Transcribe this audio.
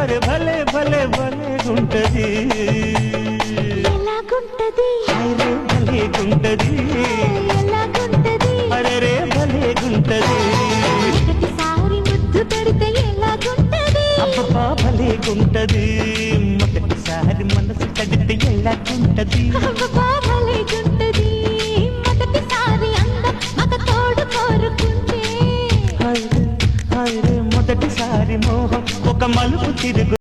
అరే భలే భలే భలే గుంటది ఎలాగుంటది అరే భలే గుంటది ఎలాగుంటది అరే రే భలే గుంటది మొదటిసారి ముద్దు పెడితే ఎలాగుంటది అబ్బా భలే గుంటది మొదటిసారి మనసు తడితే ఎలాగుంటది అబ్బబ్బా భలేగుంటది మొదటిసారి అందం మగ తోడు కోరుకుంటే అరే మొదటిసారి మోహం ఒక మలుపు తిరుగు